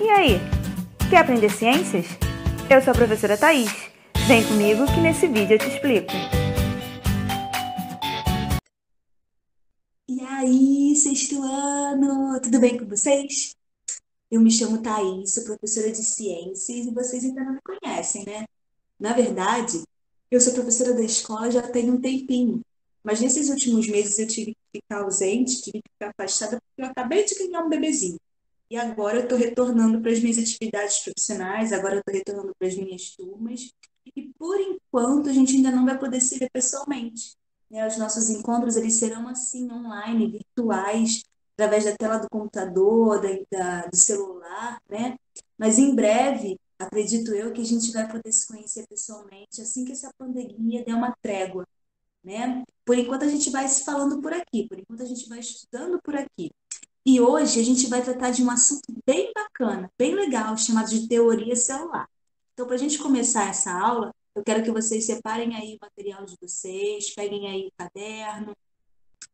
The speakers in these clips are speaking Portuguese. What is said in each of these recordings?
E aí, quer aprender ciências? Eu sou a professora Thaís. Vem comigo que nesse vídeo eu te explico. E aí, sexto ano, tudo bem com vocês? Eu me chamo Thaís, sou professora de ciências e vocês ainda não me conhecem, né? Na verdade, eu sou professora da escola já tem um tempinho, mas nesses últimos meses eu tive que ficar ausente, tive que ficar afastada porque eu acabei de ganhar um bebezinho. E agora eu estou retornando para as minhas atividades profissionais, agora eu estou retornando para as minhas turmas. E por enquanto a gente ainda não vai poder se ver pessoalmente, né? Os nossos encontros eles serão assim, online, virtuais, através da tela do computador, do celular, né? Mas em breve, acredito eu, que a gente vai poder se conhecer pessoalmente assim que essa pandemia der uma trégua, né? Por enquanto a gente vai se falando por aqui, por enquanto a gente vai estudando por aqui. E hoje a gente vai tratar de um assunto bem bacana, bem legal, chamado de teoria celular. Então, para a gente começar essa aula, eu quero que vocês separem aí o material de vocês, peguem aí o caderno,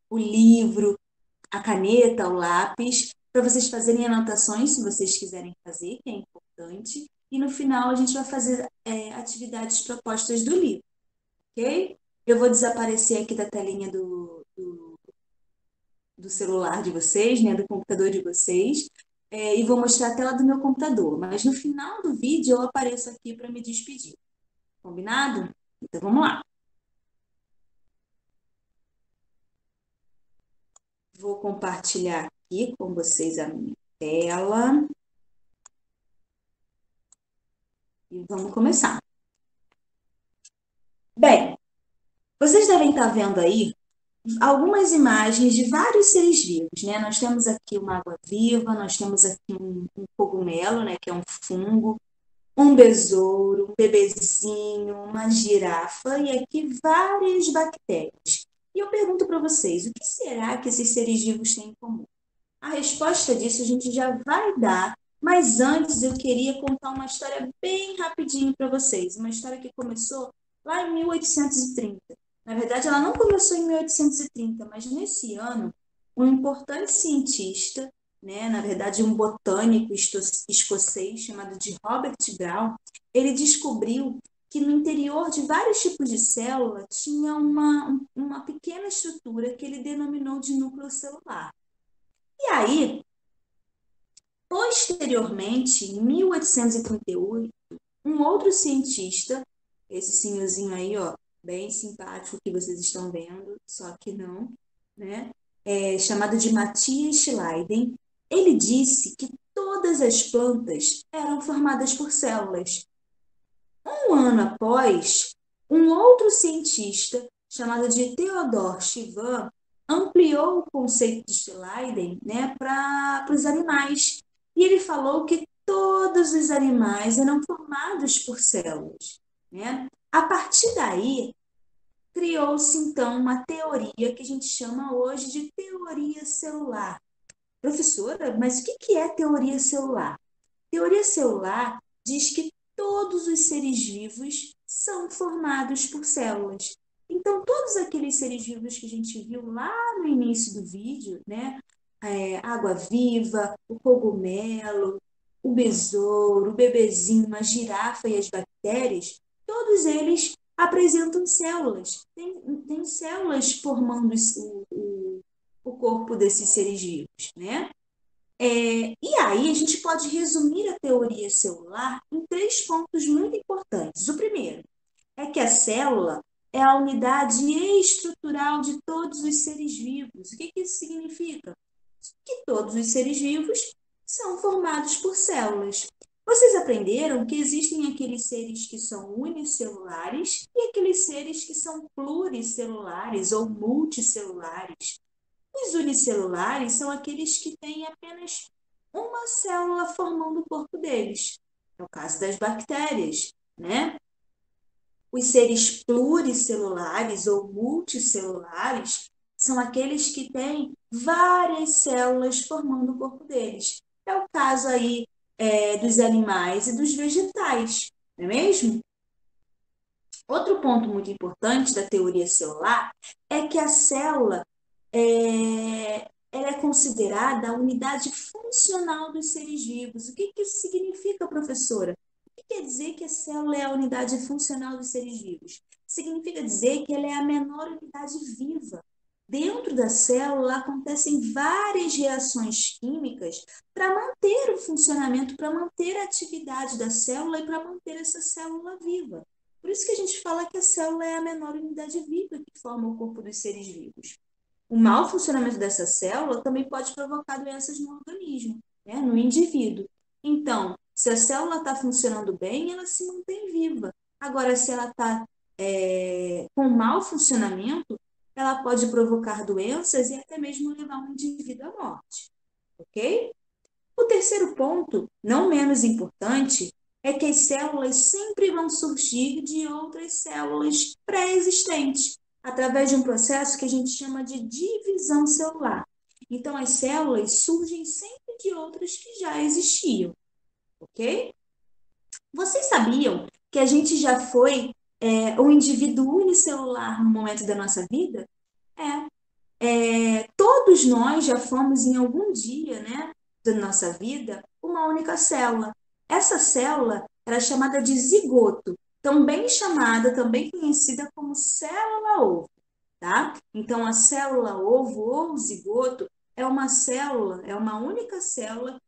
o livro, a caneta, o lápis, para vocês fazerem anotações, se vocês quiserem fazer, que é importante. E no final a gente vai fazer atividades propostas do livro, ok? Eu vou desaparecer aqui da telinha do celular de vocês, né, do computador de vocês, e vou mostrar a tela do meu computador. Mas no final do vídeo eu apareço aqui para me despedir. Combinado? Então vamos lá. Vou compartilhar aqui com vocês a minha tela e vamos começar. Bem, vocês devem estar vendo aí algumas imagens de vários seres vivos, né? Nós temos aqui uma água-viva, nós temos aqui um cogumelo, né, que é um fungo, um besouro, um bebezinho, uma girafa e aqui várias bactérias. E eu pergunto para vocês, o que será que esses seres vivos têm em comum? A resposta disso a gente já vai dar, mas antes eu queria contar uma história bem rapidinho para vocês, uma história que começou lá em 1830. Na verdade, ela não começou em 1830, mas nesse ano, um importante cientista, né, na verdade um botânico escocês chamado de Robert Brown, ele descobriu que no interior de vários tipos de célula tinha uma pequena estrutura que ele denominou de núcleo celular. E aí, posteriormente, em 1838, um outro cientista, esse senhorzinho aí, ó, bem simpático que vocês estão vendo, só que não, né? Chamado de Matthias Schleiden, ele disse que todas as plantas eram formadas por células. Um ano após, um outro cientista, chamado de Theodor Schwann, ampliou o conceito de Schleiden, né, para os animais. E ele falou que todos os animais eram formados por células, né? A partir daí, criou-se então uma teoria que a gente chama hoje de teoria celular. Professora, mas o que é teoria celular? Teoria celular diz que todos os seres vivos são formados por células. Então, todos aqueles seres vivos que a gente viu lá no início do vídeo, né? Água-viva, o cogumelo, o besouro, o bebezinho, a girafa e as bactérias, todos eles apresentam células. Tem células formando o corpo desses seres vivos, né? E aí, a gente pode resumir a teoria celular em três pontos muito importantes. O primeiro é que a célula é a unidade estrutural de todos os seres vivos. O que isso significa? Que todos os seres vivos são formados por células. Vocês aprenderam que existem aqueles seres que são unicelulares e aqueles seres que são pluricelulares ou multicelulares. Os unicelulares são aqueles que têm apenas uma célula formando o corpo deles. É o caso das bactérias, né? Os seres pluricelulares ou multicelulares são aqueles que têm várias células formando o corpo deles. É o caso aí dos animais e dos vegetais, não é mesmo? Outro ponto muito importante da teoria celular é que a célula ela é considerada a unidade funcional dos seres vivos. O que isso significa, professora? O que quer dizer que a célula é a unidade funcional dos seres vivos? Significa dizer que ela é a menor unidade viva. Dentro da célula acontecem várias reações químicas para manter o funcionamento, para manter a atividade da célula e para manter essa célula viva. Por isso que a gente fala que a célula é a menor unidade viva que forma o corpo dos seres vivos. O mau funcionamento dessa célula também pode provocar doenças no organismo, né, no indivíduo. Então, se a célula está funcionando bem, ela se mantém viva. Agora, se ela está com mau funcionamento, ela pode provocar doenças e até mesmo levar um indivíduo à morte, ok? O terceiro ponto, não menos importante, é que as células sempre vão surgir de outras células pré-existentes, através de um processo que a gente chama de divisão celular. Então, as células surgem sempre de outras que já existiam, ok? Vocês sabiam que a gente já foi um indivíduo unicelular no momento da nossa vida? Todos nós já fomos em algum dia, né, da nossa vida, uma única célula. Essa célula era chamada de zigoto, também chamada, também conhecida como célula-ovo, tá? Então, a célula-ovo ou zigoto é uma célula, é uma única célula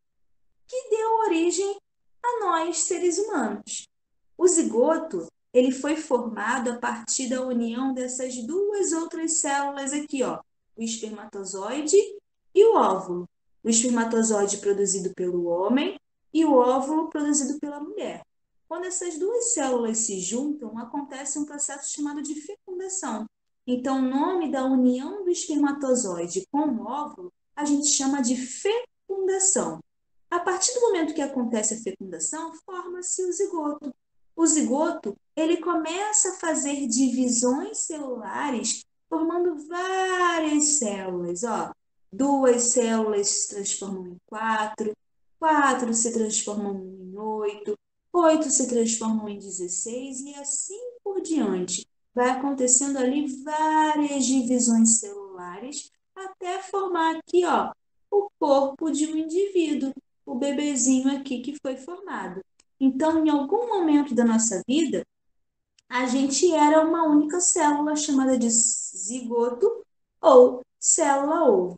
que deu origem a nós, seres humanos. O zigoto, ele foi formado a partir da união dessas duas outras células aqui, ó, o espermatozoide e o óvulo. O espermatozoide produzido pelo homem e o óvulo produzido pela mulher. Quando essas duas células se juntam, acontece um processo chamado de fecundação. Então, o nome da união do espermatozoide com o óvulo, a gente chama de fecundação. A partir do momento que acontece a fecundação, forma-se o zigoto. O zigoto, ele começa a fazer divisões celulares, formando várias células, ó. 2 células se transformam em 4, 4 se transformam em 8, 8 se transformam em 16 e assim por diante. Vai acontecendo ali várias divisões celulares até formar aqui, ó, o corpo de um indivíduo, o bebezinho aqui que foi formado. Então, em algum momento da nossa vida, a gente era uma única célula chamada de zigoto ou célula-ovo.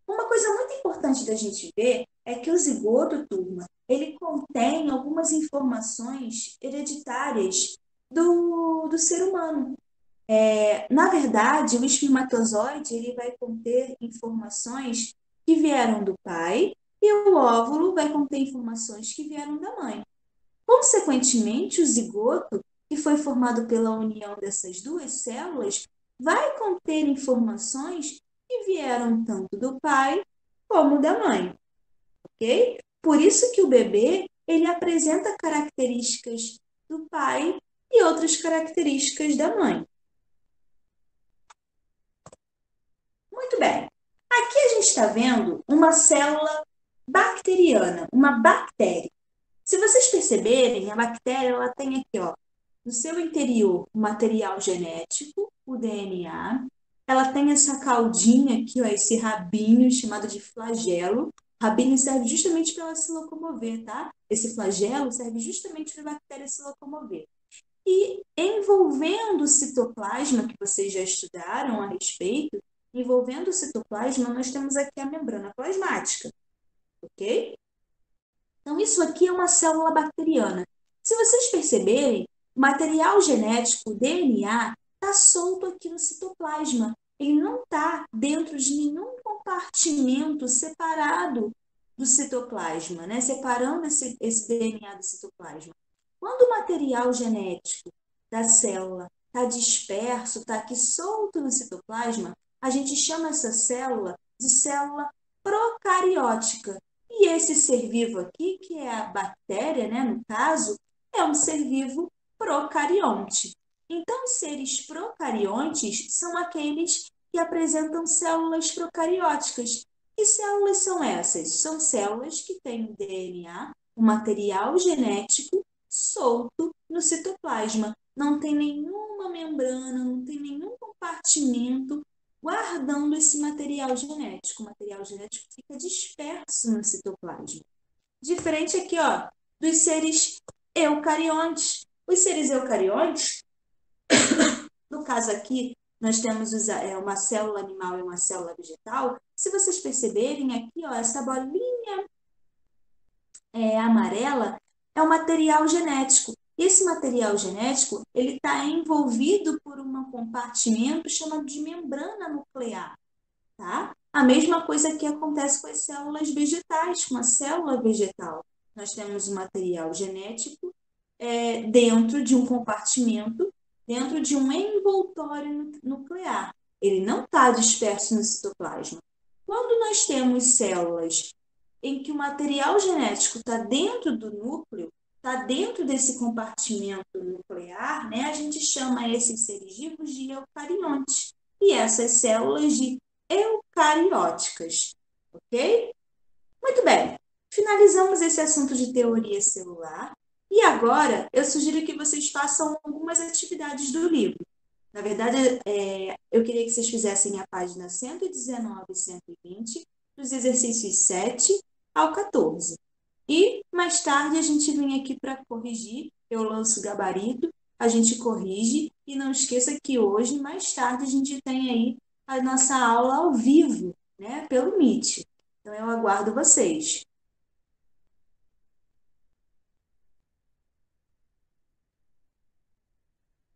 Uma coisa muito importante da gente ver é que o zigoto, turma, ele contém algumas informações hereditárias do ser humano. Na verdade, o espermatozoide ele vai conter informações que vieram do pai e o óvulo vai conter informações que vieram da mãe. Consequentemente, o zigoto, que foi formado pela união dessas duas células, vai conter informações que vieram tanto do pai como da mãe, ok? Por isso que o bebê, ele apresenta características do pai e outras características da mãe. Muito bem. Aqui a gente está vendo uma célula bacteriana, uma bactéria. Se vocês perceberem, a bactéria ela tem aqui, ó, no seu interior, o material genético, o DNA. Ela tem essa caudinha aqui, ó, esse rabinho chamado de flagelo. O rabinho serve justamente para ela se locomover, tá? Esse flagelo serve justamente para a bactéria se locomover. E envolvendo o citoplasma, que vocês já estudaram a respeito, envolvendo o citoplasma, nós temos aqui a membrana plasmática, ok? Então, isso aqui é uma célula bacteriana. Se vocês perceberem, o material genético, o DNA, está solto aqui no citoplasma. Ele não está dentro de nenhum compartimento separado do citoplasma, né? Separando esse DNA do citoplasma. Quando o material genético da célula está disperso, está aqui solto no citoplasma, a gente chama essa célula de célula procariótica. E esse ser vivo aqui, que é a bactéria, né, no caso, é um ser vivo procarionte. Então, seres procariontes são aqueles que apresentam células procarióticas. Que células são essas? São células que têm o DNA, o material genético, solto no citoplasma. Não tem nenhuma membrana, não tem nenhum compartimento guardando esse material genético. O material genético fica disperso no citoplasma. Diferente aqui, ó, dos seres eucariontes. Os seres eucariontes, no caso aqui, nós temos uma célula animal e uma célula vegetal. Se vocês perceberem aqui, ó, essa bolinha amarela é o material genético. E esse material genético, ele está envolvido por um compartimento chamado de membrana nuclear, tá? A mesma coisa que acontece com as células vegetais, com a célula vegetal. Nós temos o material genético dentro de um compartimento, dentro de um envoltório nuclear. Ele não está disperso no citoplasma. Quando nós temos células em que o material genético está dentro do núcleo, está dentro desse compartimento nuclear, né? A gente chama esses seres vivos de eucariontes e essas células de eucarióticas, ok? Muito bem, finalizamos esse assunto de teoria celular e agora eu sugiro que vocês façam algumas atividades do livro. Na verdade, eu queria que vocês fizessem a página 119 e 120, dos exercícios 7 ao 14. E mais tarde a gente vem aqui para corrigir, eu lanço o gabarito, a gente corrige e não esqueça que hoje, mais tarde, a gente tem aí a nossa aula ao vivo, né, pelo Meet. Então eu aguardo vocês.